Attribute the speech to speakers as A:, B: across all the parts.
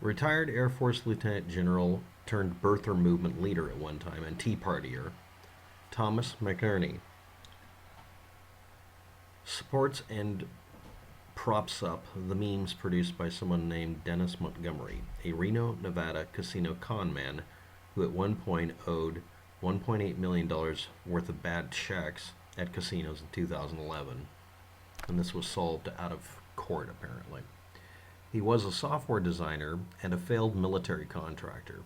A: Retired Air Force Lieutenant General turned birther movement leader at one time and Tea Partier, Thomas McInerney, supports and props up the memes produced by someone named Dennis Montgomery, a Reno, Nevada casino con man who at one point owed $1.8 million worth of bad checks at casinos in 2011. And this was solved out of court, apparently. He was a software designer and a failed military contractor.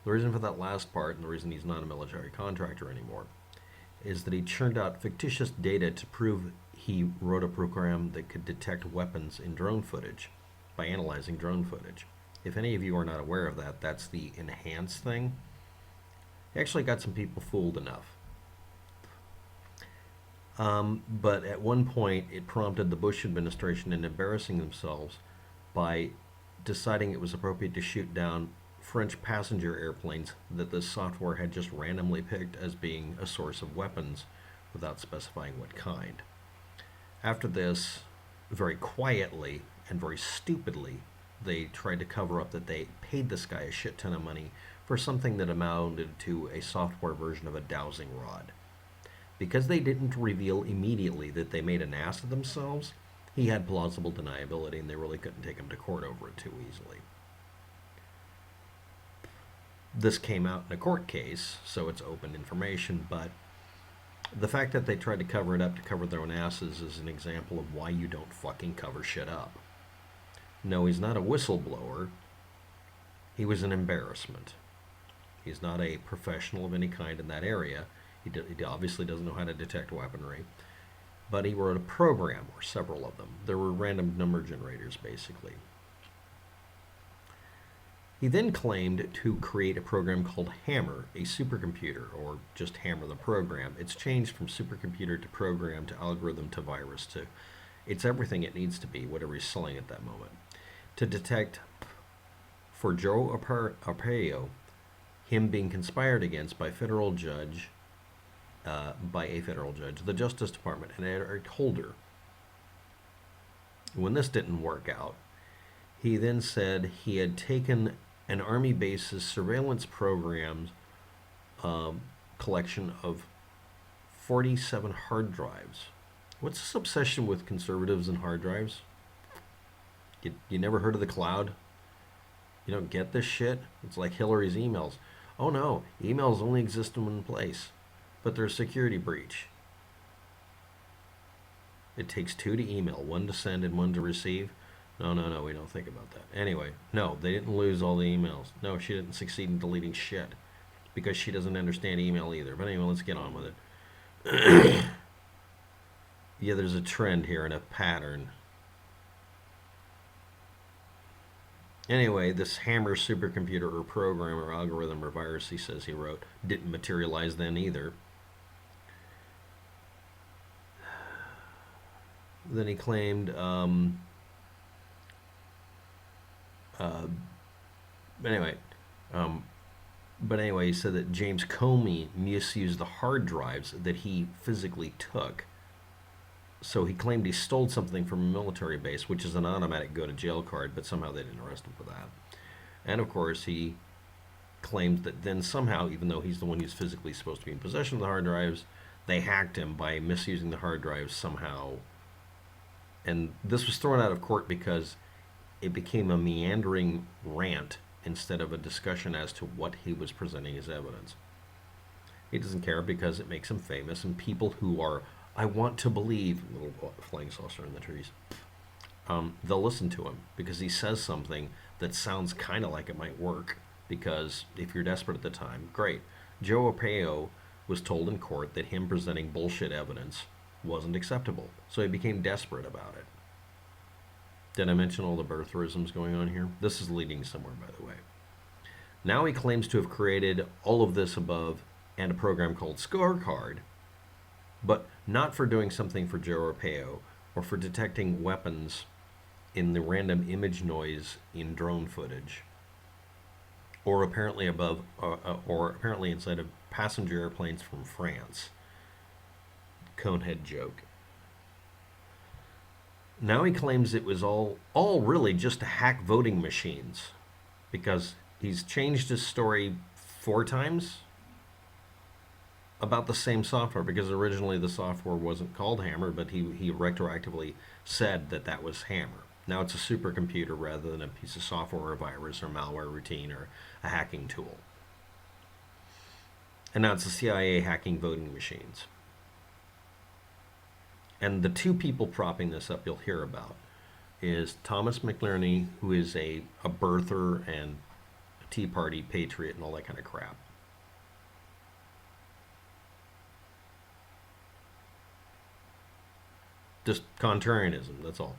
A: The reason for that last part, and the reason he's not a military contractor anymore, is that he churned out fictitious data to prove he wrote a program that could detect weapons in drone footage by analyzing drone footage. If any of you are not aware of that, that's the enhance thing. He actually got some people fooled enough. But at one point, it prompted the Bush administration in embarrassing themselves by deciding it was appropriate to shoot down French passenger airplanes that the software had just randomly picked as being a source of weapons without specifying what kind. After this, very quietly and very stupidly, they tried to cover up that they paid this guy a shit ton of money for something that amounted to a software version of a dowsing rod. Because they didn't reveal immediately that they made an ass of themselves, he had plausible deniability and they really couldn't take him to court over it too easily. This came out in a court case, so it's open information, but the fact that they tried to cover it up to cover their own asses is an example of why you don't fucking cover shit up. No, he's not a whistleblower. He was an embarrassment. He's not a professional of any kind in that area. He obviously doesn't know how to detect weaponry. But he wrote a program, or several of them. There were random number generators, basically. He then claimed to create a program called Hammer, a supercomputer, or just Hammer the program. It's changed from supercomputer to program to algorithm to virus to... It's everything it needs to be, whatever he's selling at that moment. To detect, for Joe Arpaio, him being conspired against by a federal judge, the Justice Department, and Eric Holder. When this didn't work out, he then said he had taken an Army base's surveillance programs collection of 47 hard drives. What's this obsession with conservatives and hard drives? You never heard of the cloud? You don't get this shit? It's like Hillary's emails. Oh no, emails only exist in one place, but they're a security breach. It takes two to email, one to send and one to receive. No, we don't think about that. Anyway, no, they didn't lose all the emails. No, she didn't succeed in deleting shit because she doesn't understand email either. But anyway, let's get on with it. Yeah, there's a trend here and a pattern. Anyway, this Hammer supercomputer or program or algorithm or virus he says he wrote didn't materialize then either. Then he claimed, but anyway, he said that James Comey misused the hard drives that he physically took. So he claimed he stole something from a military base, which is an automatic go-to-jail card, but somehow they didn't arrest him for that. And of course, he claimed that then somehow, even though he's the one who's physically supposed to be in possession of the hard drives, they hacked him by misusing the hard drives somehow. And this was thrown out of court because it became a meandering rant instead of a discussion as to what he was presenting as evidence. He doesn't care because it makes him famous, and people who are, I want to believe, little flying saucer in the trees, they'll listen to him because he says something that sounds kind of like it might work, because if you're desperate at the time, great. Joe Arpaio was told in court that him presenting bullshit evidence wasn't acceptable, so he became desperate about it. Did I mention all the birtherisms going on here? This is leading somewhere, by the way. Now he claims to have created all of this above and a program called Scorecard, but not for doing something for Joe Arpaio or for detecting weapons in the random image noise in drone footage, or apparently apparently inside of passenger airplanes from France. Conehead joke. Now he claims it was all really just to hack voting machines because he's changed his story 4 times about the same software, because originally the software wasn't called Hammer, but he retroactively said that that was Hammer. Now it's a supercomputer rather than a piece of software or a virus or malware routine or a hacking tool. And now it's the CIA hacking voting machines. And the 2 people propping this up you'll hear about is Thomas McInerney, who is a birther and a Tea Party patriot and all that kind of crap. Just contrarianism, that's all.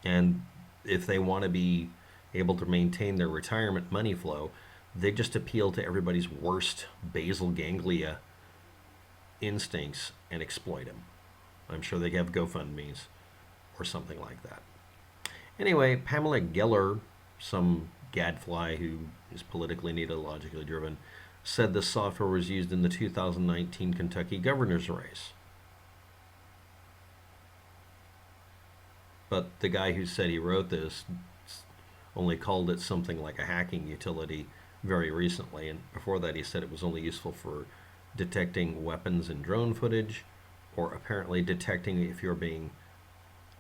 A: And if they want to be able to maintain their retirement money flow, they just appeal to everybody's worst basal ganglia instincts and exploit them. I'm sure they have GoFundMes or something like that. Anyway, Pamela Geller, some gadfly who is politically and ideologically driven, said this software was used in the 2019 Kentucky governor's race. But the guy who said he wrote this only called it something like a hacking utility very recently, and before that he said it was only useful for detecting weapons and drone footage, or apparently detecting if you're being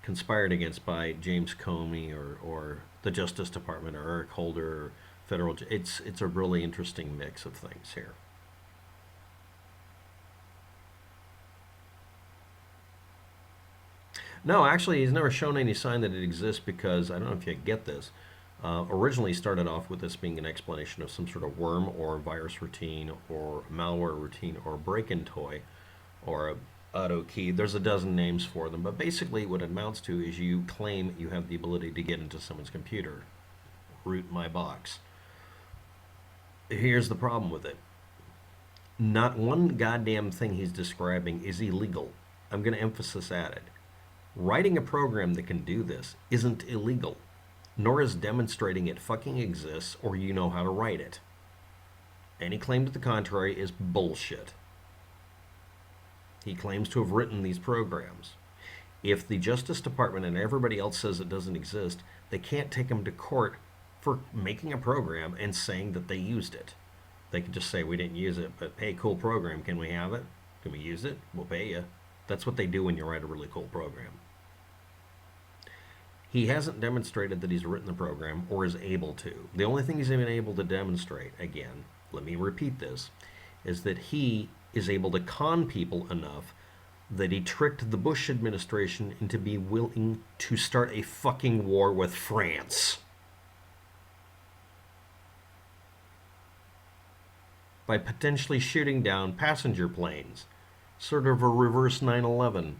A: conspired against by James Comey or the Justice Department or Eric Holder or federal. It's a really interesting mix of things here. No, actually, he's never shown any sign that it exists, because I don't know if you get this. Originally started off with this being an explanation of some sort of worm or virus routine or malware routine or break-in toy or a auto key. There's a dozen names for them, but basically what it amounts to is you claim you have the ability to get into someone's computer. Root my box. Here's the problem with it. Not one goddamn thing he's describing is illegal. I'm going to emphasize added. Writing a program that can do this isn't illegal, nor is demonstrating it fucking exists or you know how to write it. Any claim to the contrary is bullshit. He claims to have written these programs. If the Justice Department and everybody else says it doesn't exist, they can't take him to court for making a program and saying that they used it. They can just say, we didn't use it, but hey, cool program, can we have it? Can we use it? We'll pay you. That's what they do when you write a really cool program. He hasn't demonstrated that he's written the program or is able to. The only thing he's even able to demonstrate, again, let me repeat this, is that he is able to con people enough that he tricked the Bush administration into being willing to start a fucking war with France. By potentially shooting down passenger planes. Sort of a reverse 9/11.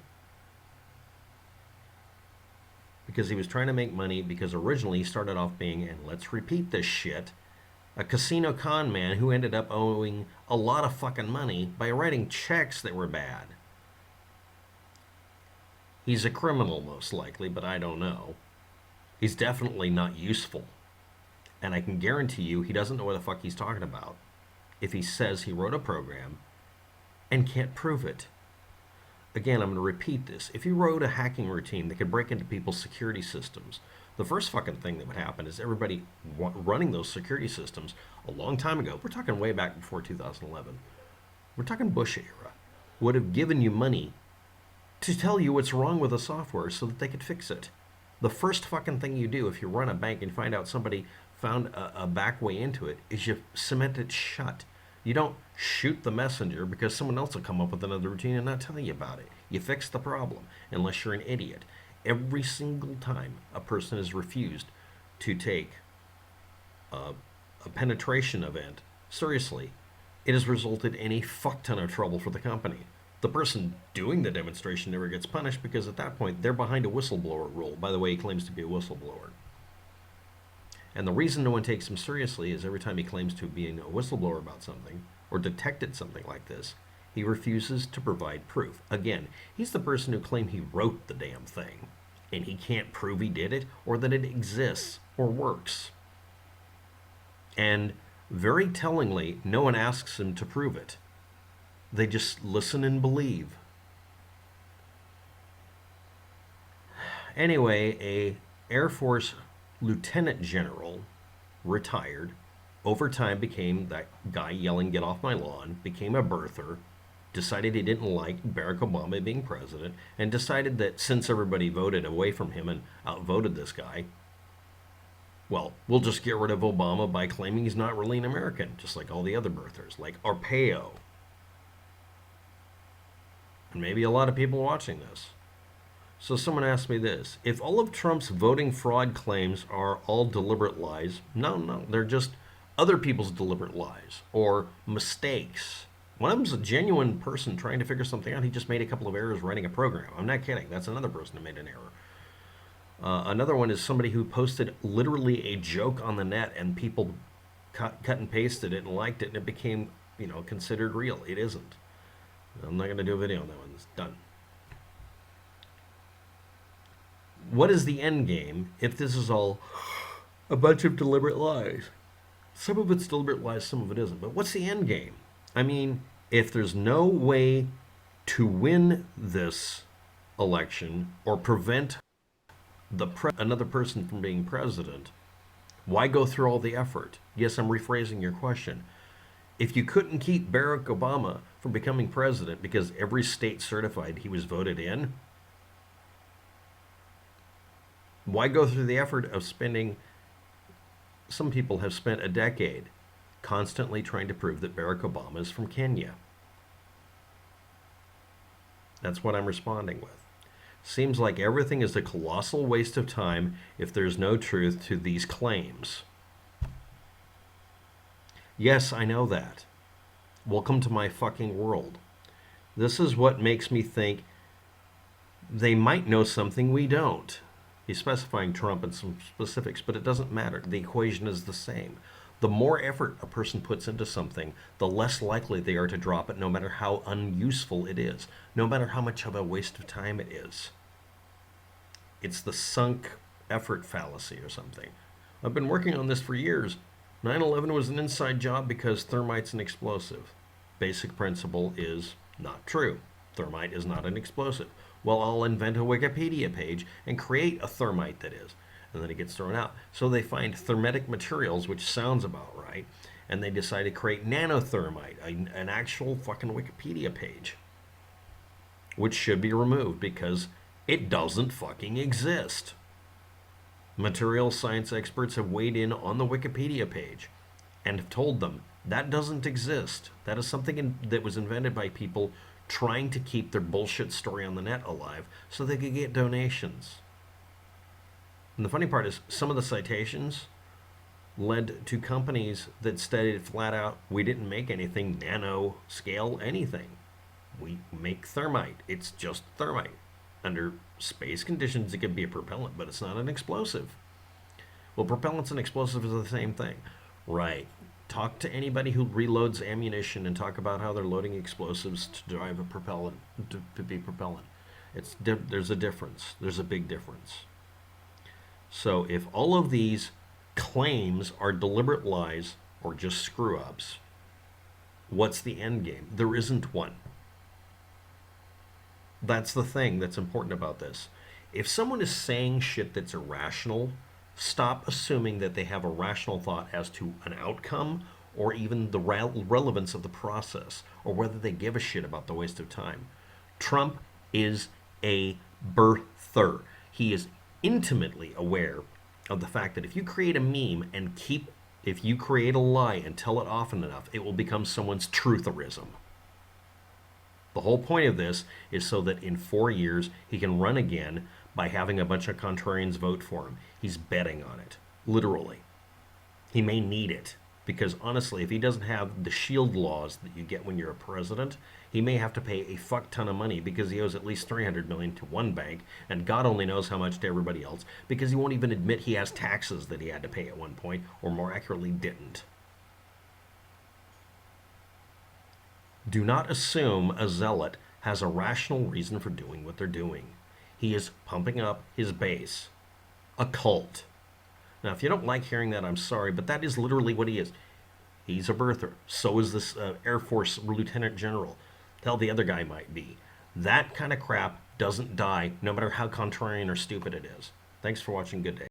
A: Because he was trying to make money, because originally he started off being, and let's repeat this shit, a casino con man who ended up owing a lot of fucking money by writing checks that were bad. He's a criminal most likely, but I don't know. He's definitely not useful. And I can guarantee you he doesn't know what the fuck he's talking about if he says he wrote a program and can't prove it. Again, I'm going to repeat this. If you wrote a hacking routine that could break into people's security systems, the first fucking thing that would happen is everybody running those security systems a long time ago, we're talking way back before 2011, we're talking Bush era, would have given you money to tell you what's wrong with the software so that they could fix it. The first fucking thing you do if you run a bank and find out somebody found a back way into it is you cement it shut. You don't shoot the messenger because someone else will come up with another routine and not tell you about it. You fix the problem, unless you're an idiot. Every single time a person has refused to take a penetration event seriously, it has resulted in a fuck ton of trouble for the company. The person doing the demonstration never gets punished because at that point they're behind a whistleblower rule. By the way, he claims to be a whistleblower. And the reason no one takes him seriously is every time he claims to be a whistleblower about something, or detected something like this, he refuses to provide proof. Again, he's the person who claimed he wrote the damn thing, and he can't prove he did it, or that it exists, or works. And very tellingly, no one asks him to prove it. They just listen and believe. Anyway, a Air Force lieutenant general, retired, over time became that guy yelling, "Get off my lawn," became a birther, decided he didn't like Barack Obama being president, and decided that since everybody voted away from him and outvoted this guy, well, we'll just get rid of Obama by claiming he's not really an American, just like all the other birthers, like Arpaio. And maybe a lot of people watching this. So someone asked me this: if all of Trump's voting fraud claims are all deliberate lies, no, they're just other people's deliberate lies or mistakes. One of them's a genuine person trying to figure something out. He just made a couple of errors writing a program. I'm not kidding. That's another person who made an error. Another one is somebody who posted literally a joke on the net and people cut and pasted it and liked it and it became, considered real. It isn't. I'm not going to do a video on that one. It's done. What is the end game if this is all a bunch of deliberate lies? Some of it's deliberate lies, some of it isn't. But what's the end game? I mean, if there's no way to win this election or prevent another person from being president, why go through all the effort? Yes, I'm rephrasing your question. If you couldn't keep Barack Obama from becoming president because every state certified he was voted in, why go through the effort of spending, some people have spent a decade constantly trying to prove that Barack Obama is from Kenya? That's what I'm responding with. Seems like everything is a colossal waste of time if there's no truth to these claims. Yes, I know that. Welcome to my fucking world. This is what makes me think they might know something we don't. He's specifying Trump and some specifics, but it doesn't matter. The equation is the same. The more effort a person puts into something, the less likely they are to drop it, no matter how unuseful it is, no matter how much of a waste of time it is. It's the sunk effort fallacy or something. I've been working on this for years. 9/11 was an inside job because thermite's an explosive. Basic principle is not true. Thermite is not an explosive. Well, I'll invent a Wikipedia page and create a thermite that is. And then it gets thrown out. So they find thermetic materials, which sounds about right, and they decide to create nanothermite, an actual fucking Wikipedia page, which should be removed because it doesn't fucking exist. Material science experts have weighed in on the Wikipedia page and have told them that doesn't exist. That is something that was invented by people trying to keep their bullshit story on the net alive so they could get donations. And the funny part is some of the citations led to companies that stated flat out, we didn't make anything nano scale anything. We make thermite. It's just thermite. Under space conditions, it could be a propellant, but it's not an explosive. Well, propellants and explosives are the same thing. Right. Talk to anybody who reloads ammunition and talk about how they're loading explosives to drive a propellant, to be propellant. There's a difference. There's a big difference. So if all of these claims are deliberate lies or just screw-ups, what's the end game? There isn't one. That's the thing that's important about this. If someone is saying shit that's irrational, stop assuming that they have a rational thought as to an outcome or even the relevance of the process or whether they give a shit about the waste of time. Trump is a birther. He is intimately aware of the fact that if you create a meme and if you create a lie and tell it often enough, it will become someone's trutherism. The whole point of this is so that in 4 years he can run again by having a bunch of contrarians vote for him. He's betting on it, literally. He may need it because honestly, if he doesn't have the shield laws that you get when you're a president, he may have to pay a fuck ton of money because he owes at least $300 million to one bank, and God only knows how much to everybody else because he won't even admit he has taxes that he had to pay at one point, or more accurately, didn't. Do not assume a zealot has a rational reason for doing what they're doing. He is pumping up his base. A cult. Now, if you don't like hearing that, I'm sorry, but that is literally what he is. He's a birther. So is this Air Force Lieutenant General. Hell, the other guy might be. That kind of crap doesn't die, no matter how contrarian or stupid it is. Thanks for watching. Good day.